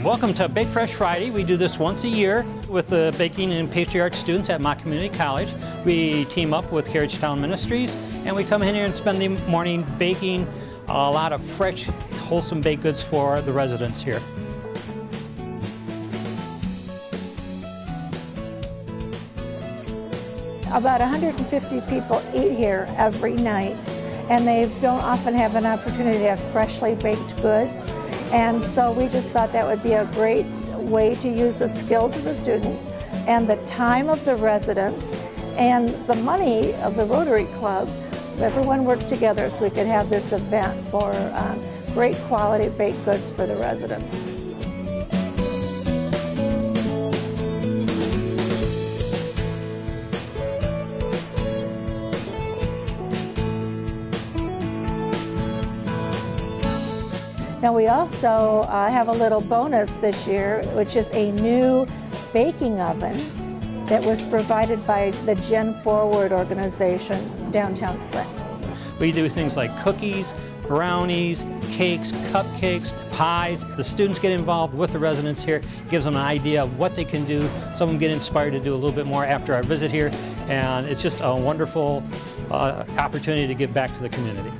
Welcome to Bake Fresh Friday. We do this once a year with the baking and pastry arts students at Mott Community College. We team up with Carriage Town Ministries, and we come in here and spend the morning baking a lot of fresh, wholesome baked goods for the residents here. About 150 people eat here every night, and they don't often have an opportunity to have freshly baked goods. And so we just thought that would be a great way to use the skills of the students and the time of the residents and the money of the Rotary Club. Everyone worked together so we could have this event for great quality baked goods for the residents. Now we also have a little bonus this year, which is a new baking oven that was provided by the Gen Forward organization downtown Flint. We do things like cookies, brownies, cakes, cupcakes, pies. The students get involved with the residents here, gives them an idea of what they can do. Some of them get inspired to do a little bit more after our visit here, and it's just a wonderful opportunity to give back to the community.